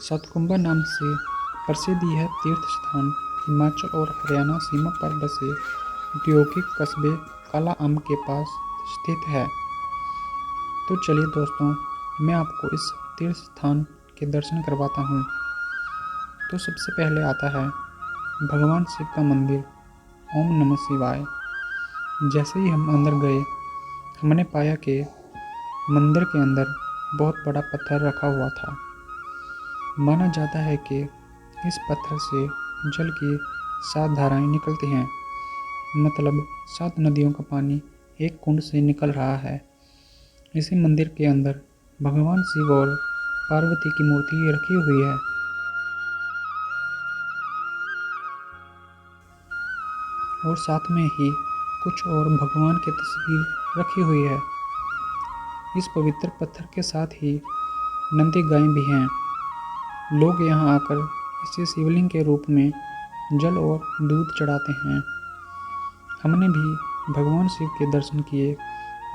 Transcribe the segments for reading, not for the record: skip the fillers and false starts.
सतकुंबा नाम से प्रसिद्ध यह तीर्थ स्थान हिमाचल और हरियाणा सीमा पर बसे औद्योगिक कस्बे काला अम्ब के पास स्थित है। तो चलिए दोस्तों, मैं आपको इस तीर्थ स्थान के दर्शन करवाता हूँ। तो सबसे पहले आता है भगवान शिव का मंदिर। ओम नमः शिवाय। जैसे ही हम अंदर गए, हमने पाया कि मंदिर के अंदर बहुत बड़ा पत्थर रखा हुआ था। माना जाता है कि इस पत्थर से जल की 7 धाराएं निकलती हैं, मतलब 7 नदियों का पानी एक कुंड से निकल रहा है। इसी मंदिर के अंदर भगवान शिव और पार्वती की मूर्ति रखी हुई है। और साथ में ही कुछ और भगवान की तस्वीर रखी हुई है। इस पवित्र पत्थर के साथ ही नंदी गाय भी हैं। लोग यहाँ आकर इसे शिवलिंग के रूप में जल और दूध चढ़ाते हैं। हमने भी भगवान शिव के दर्शन किए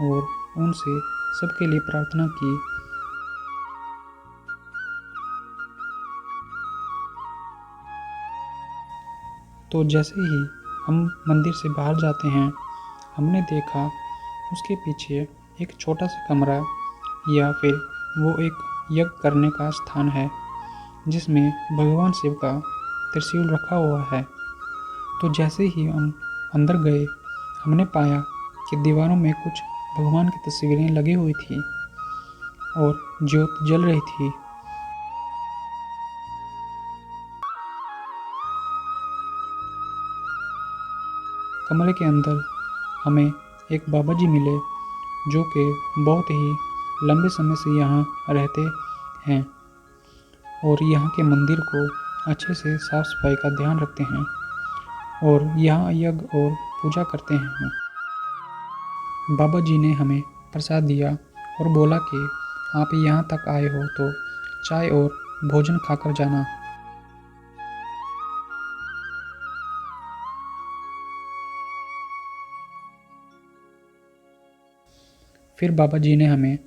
और उनसे सबके लिए प्रार्थना की। तो जैसे ही हम मंदिर से बाहर जाते हैं, हमने देखा उसके पीछे एक छोटा सा कमरा या फिर वो एक यज्ञ करने का स्थान है, जिसमें भगवान शिव का त्रिशूल रखा हुआ है। तो जैसे ही हम अंदर गए, हमने पाया कि दीवारों में कुछ भगवान की तस्वीरें लगी हुई थी और ज्योत जल रही थी। कमरे के अंदर हमें एक बाबा जी मिले, जो कि बहुत ही लंबे समय से यहाँ रहते हैं और यहाँ के मंदिर को अच्छे से साफ सफाई का ध्यान रखते हैं और यहाँ यज्ञ और पूजा करते हैं। बाबा जी ने हमें प्रसाद दिया और बोला कि आप यहाँ तक आए हो तो चाय और भोजन खाकर जाना। फिर बाबा जी ने हमें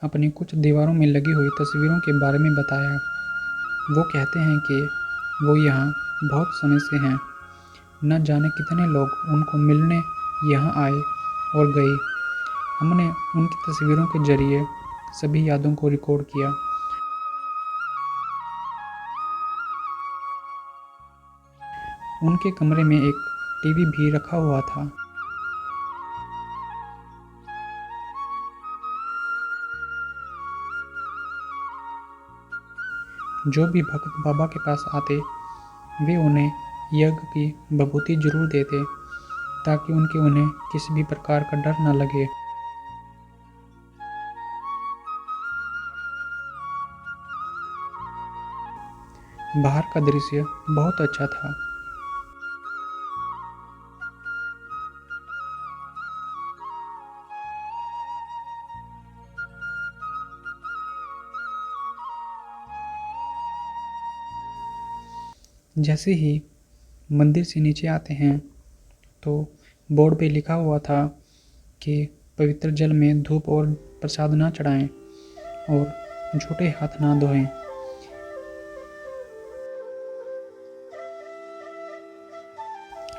अपनी कुछ दीवारों में लगी हुई तस्वीरों के बारे में बताया। वो कहते हैं कि वो यहाँ बहुत समय से हैं, न जाने कितने लोग उनको मिलने यहाँ आए और गए। हमने उनकी तस्वीरों के जरिए सभी यादों को रिकॉर्ड किया। उनके कमरे में एक टीवी भी रखा हुआ था। जो भी भक्त बाबा के पास आते, वे उन्हें यज्ञ की विभूति जरूर देते, ताकि उन्हें किसी भी प्रकार का डर न लगे। बाहर का दृश्य बहुत अच्छा था। जैसे ही मंदिर से नीचे आते हैं, तो बोर्ड पे लिखा हुआ था कि पवित्र जल में धूप और प्रसाद ना चढ़ाएं और झूठे हाथ ना धोएं।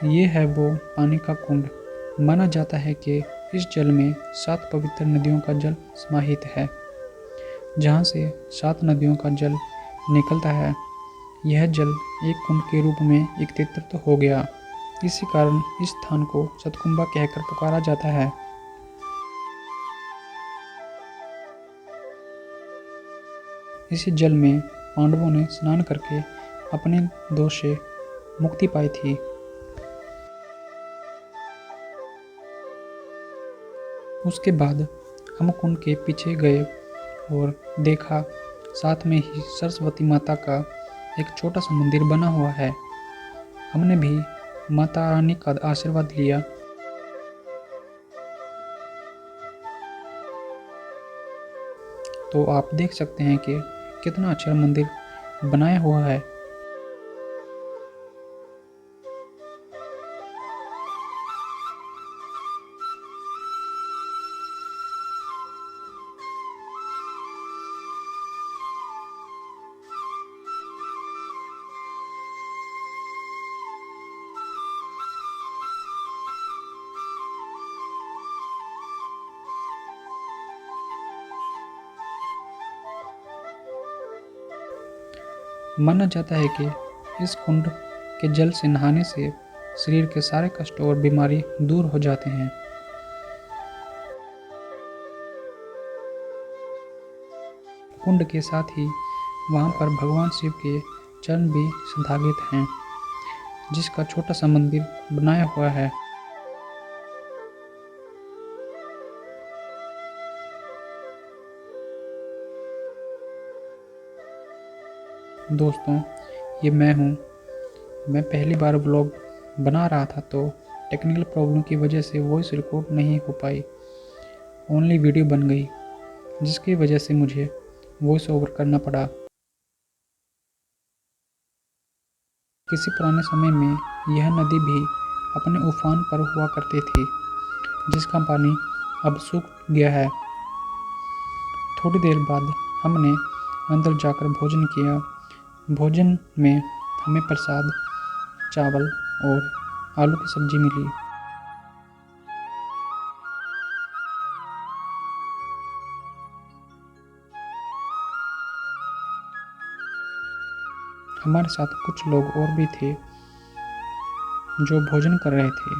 ये है वो पानी का कुंड। माना जाता है कि इस जल में 7 पवित्र नदियों का जल समाहित है, जहाँ से 7 नदियों का जल निकलता है। यह जल एक कुंड के रूप में एकत्रित हो गया। इसी कारण इस स्थान को सतकुंबा कहकर पुकारा जाता है। इसी जल में पांडवों ने स्नान करके अपने दोष से मुक्ति पाई थी। उसके बाद हम कुंड के पीछे गए और देखा साथ में ही सरस्वती माता का एक छोटा सा मंदिर बना हुआ है। हमने भी माता रानी का आशीर्वाद लिया। तो आप देख सकते हैं कि कितना अच्छा मंदिर बनाया हुआ है। माना जाता है कि इस कुंड के जल से नहाने से शरीर के सारे कष्ट और बीमारी दूर हो जाते हैं। कुंड के साथ ही वहाँ पर भगवान शिव के चरण भी संस्थापित हैं, जिसका छोटा सा मंदिर बनाया हुआ है। दोस्तों, ये मैं हूँ। मैं पहली बार व्लॉग बना रहा था तो टेक्निकल प्रॉब्लम की वजह से वॉइस रिकॉर्ड नहीं हो पाई, ओनली वीडियो बन गई, जिसकी वजह से मुझे वॉइस ओवर करना पड़ा। किसी पुराने समय में यह नदी भी अपने उफान पर हुआ करती थी, जिसका पानी अब सूख गया है। थोड़ी देर बाद हमने अंदर जाकर भोजन किया। भोजन में हमें प्रसाद, चावल और आलू की सब्जी मिली। हमारे साथ कुछ लोग और भी थे जो भोजन कर रहे थे।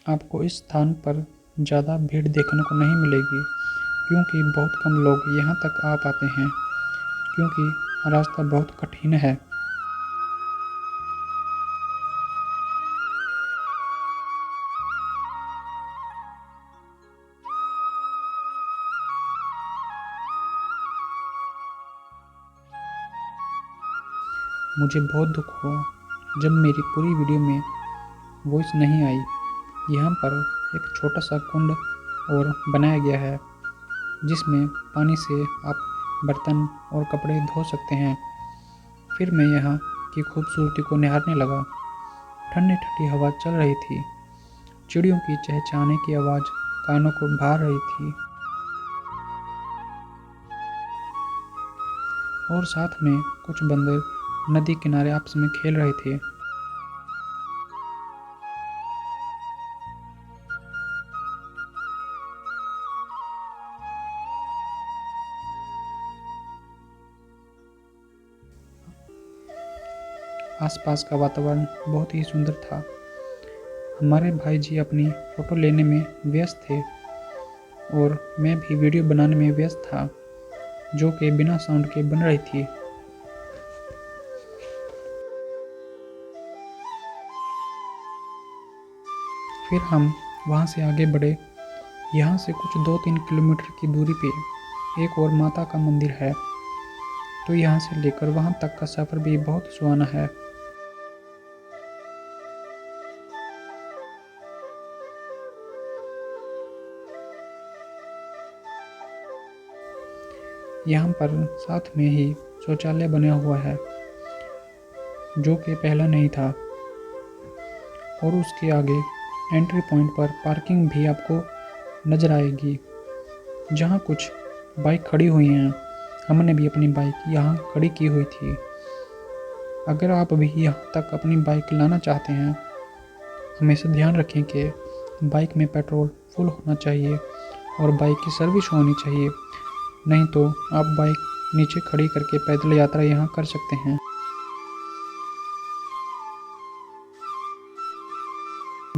आपको इस स्थान पर ज़्यादा भीड़ देखने को नहीं मिलेगी, क्योंकि बहुत कम लोग यहाँ तक आ पाते हैं, क्योंकि रास्ता बहुत कठिन है। मुझे बहुत दुख हुआ जब मेरी पूरी वीडियो में वॉइस नहीं आई। यहाँ पर एक छोटा सा कुंड और बनाया गया है, जिसमें पानी से आप बर्तन और कपड़े धो सकते हैं। फिर मैं यहाँ की खूबसूरती को निहारने लगा। ठंडी ठंडी हवा चल रही थी। चिड़ियों की चहचहाने की आवाज़ कानों को भा रही थी, और साथ में कुछ बंदर नदी किनारे आपस में खेल रहे थे। आसपास का वातावरण बहुत ही सुंदर था। हमारे भाई जी अपनी फ़ोटो लेने में व्यस्त थे और मैं भी वीडियो बनाने में व्यस्त था, जो कि बिना साउंड के बन रही थी। फिर हम वहाँ से आगे बढ़े। यहाँ से कुछ 2-3 किलोमीटर की दूरी पे एक और माता का मंदिर है, तो यहाँ से लेकर वहाँ तक का सफ़र भी बहुत सुहाना है। यहाँ पर साथ में ही शौचालय बना हुआ है, जो कि पहला नहीं था, और उसके आगे एंट्री पॉइंट पर पार्किंग भी आपको नज़र आएगी, जहाँ कुछ बाइक खड़ी हुई हैं। हमने भी अपनी बाइक यहाँ खड़ी की हुई थी। अगर आप भी यहाँ तक अपनी बाइक लाना चाहते हैं, हमेशा ध्यान रखें कि बाइक में पेट्रोल फुल होना चाहिए और बाइक की सर्विस होनी चाहिए, नहीं तो आप बाइक नीचे खड़ी करके पैदल यात्रा यहाँ कर सकते हैं।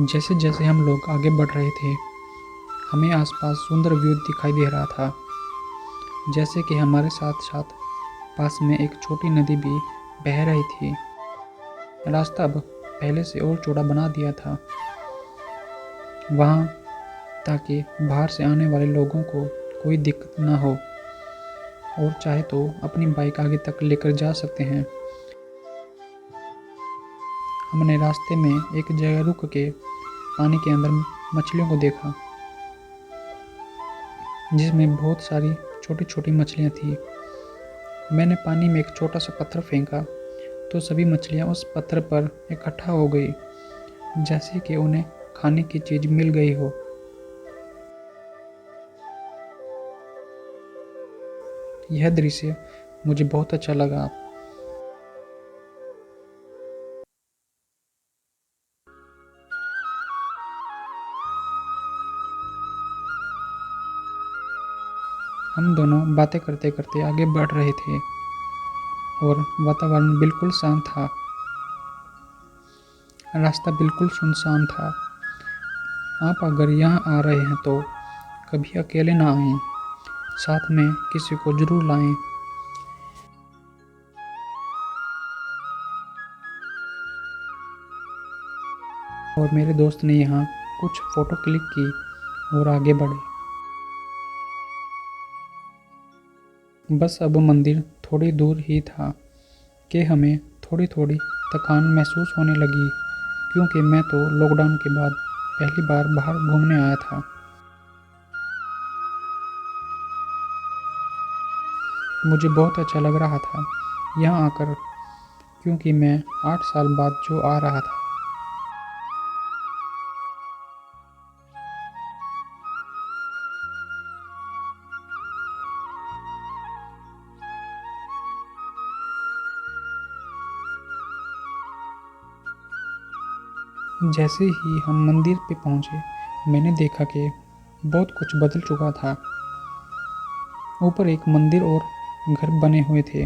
जैसे जैसे हम लोग आगे बढ़ रहे थे, हमें आसपास सुंदर व्यू दिखाई दे रहा था, जैसे कि हमारे साथ साथ पास में एक छोटी नदी भी बह रही थी। रास्ता अब पहले से और चौड़ा बना दिया था वहाँ, ताकि बाहर से आने वाले लोगों को कोई दिक्कत ना हो, और चाहे तो अपनी बाइक आगे तक लेकर जा सकते हैं। हमने रास्ते में एक जगह रुक के पानी के अंदर मछलियों को देखा, जिसमें बहुत सारी छोटी छोटी मछलियाँ थी। मैंने पानी में एक छोटा सा पत्थर फेंका तो सभी मछलियाँ उस पत्थर पर इकट्ठा हो गई, जैसे कि उन्हें खाने की चीज़ मिल गई हो। यह दृश्य मुझे बहुत अच्छा लगा। हम दोनों बातें करते करते आगे बढ़ रहे थे और वातावरण बिल्कुल शांत था। रास्ता बिल्कुल सुनसान था। आप अगर यहाँ आ रहे हैं तो कभी अकेले ना आएं, साथ में किसी को जरूर लाएं। और मेरे दोस्त ने यहाँ कुछ फ़ोटो क्लिक की और आगे बढ़े। बस अब मंदिर थोड़ी दूर ही था कि हमें थोड़ी थोड़ी थकान महसूस होने लगी, क्योंकि मैं तो लॉकडाउन के बाद पहली बार बाहर घूमने आया था। मुझे बहुत अच्छा लग रहा था यहाँ आकर, क्योंकि मैं 8 साल बाद जो आ रहा था। जैसे ही हम मंदिर पे पहुँचे, मैंने देखा कि बहुत कुछ बदल चुका था। ऊपर एक मंदिर और घर बने हुए थे।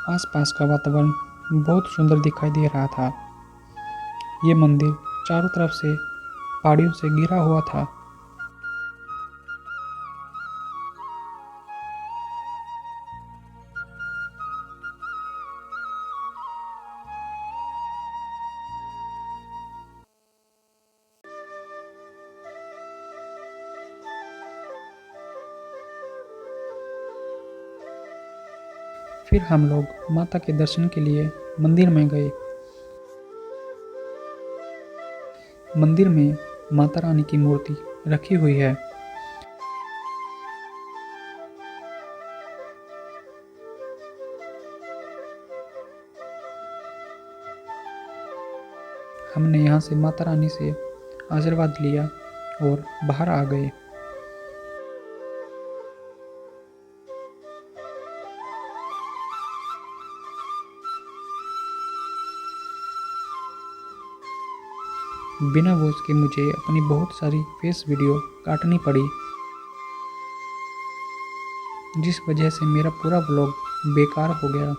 आसपास का वातावरण बहुत सुंदर दिखाई दे रहा था। ये मंदिर चारों तरफ से पहाड़ियों से घिरा हुआ था। फिर हम लोग माता के दर्शन के लिए मंदिर में गए। मंदिर में माता रानी की मूर्ति रखी हुई है। हमने यहाँ से माता रानी से आशीर्वाद लिया और बाहर आ गए। बिना वॉच के मुझे अपनी बहुत सारी फेस वीडियो काटनी पड़ी, जिस वजह से मेरा पूरा व्लॉग बेकार हो गया।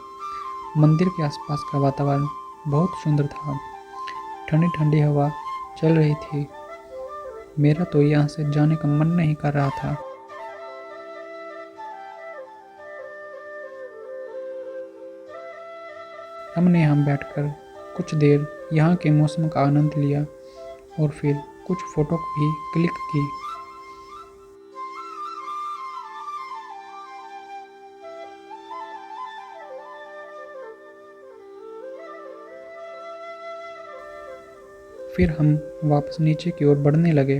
मंदिर के आसपास का वातावरण बहुत सुंदर था। ठंडी ठंडी हवा चल रही थी। मेरा तो यहाँ से जाने का मन नहीं कर रहा था। हमने यहाँ बैठकर कुछ देर यहाँ के मौसम का आनंद लिया और फिर कुछ फ़ोटो भी क्लिक की। फिर हम वापस नीचे की ओर बढ़ने लगे।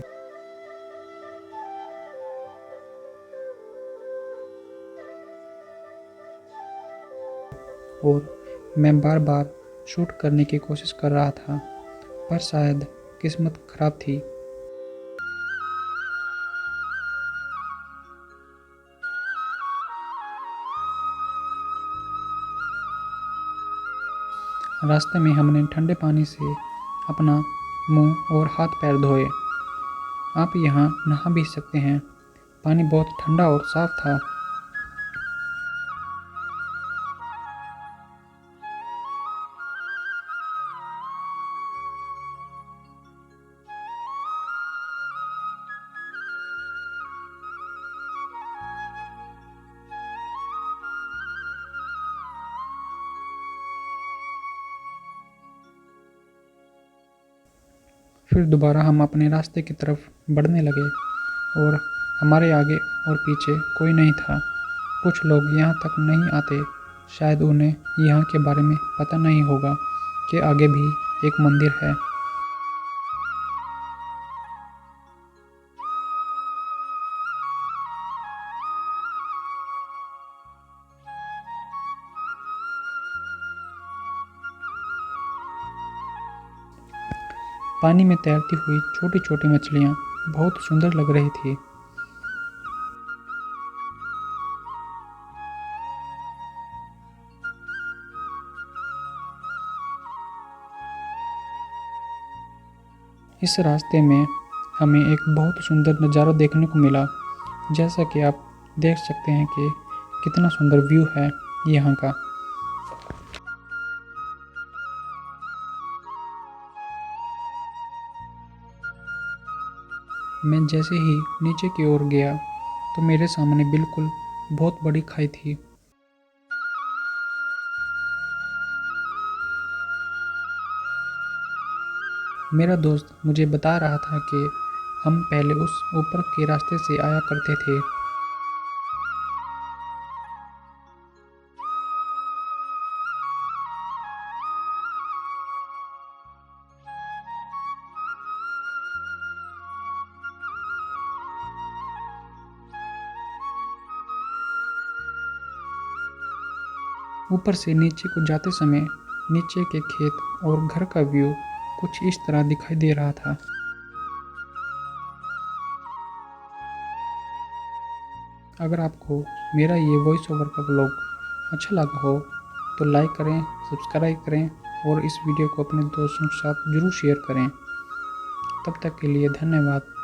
और मैं बार बार शूट करने की कोशिश कर रहा था, पर शायद किस्मत खराब थी। रास्ते में हमने ठंडे पानी से अपना मुंह और हाथ पैर धोए। आप यहाँ नहा भी सकते हैं। पानी बहुत ठंडा और साफ था। फिर दोबारा हम अपने रास्ते की तरफ बढ़ने लगे और हमारे आगे और पीछे कोई नहीं था। कुछ लोग यहाँ तक नहीं आते, शायद उन्हें यहाँ के बारे में पता नहीं होगा कि आगे भी एक मंदिर है। पानी में तैरती हुई छोटी छोटी मछलियाँ बहुत सुंदर लग रही थी। इस रास्ते में हमें एक बहुत सुंदर नज़ारा देखने को मिला। जैसा कि आप देख सकते हैं कि कितना सुंदर व्यू है यहाँ का। मैं जैसे ही नीचे की ओर गया तो मेरे सामने बिल्कुल बहुत बड़ी खाई थी। मेरा दोस्त मुझे बता रहा था कि हम पहले उस ऊपर के रास्ते से आया करते थे। ऊपर से नीचे को जाते समय नीचे के खेत और घर का व्यू कुछ इस तरह दिखाई दे रहा था। अगर आपको मेरा ये वॉइस ओवर का व्लॉग अच्छा लगा हो तो लाइक करें, सब्सक्राइब करें और इस वीडियो को अपने दोस्तों के साथ ज़रूर शेयर करें। तब तक के लिए धन्यवाद।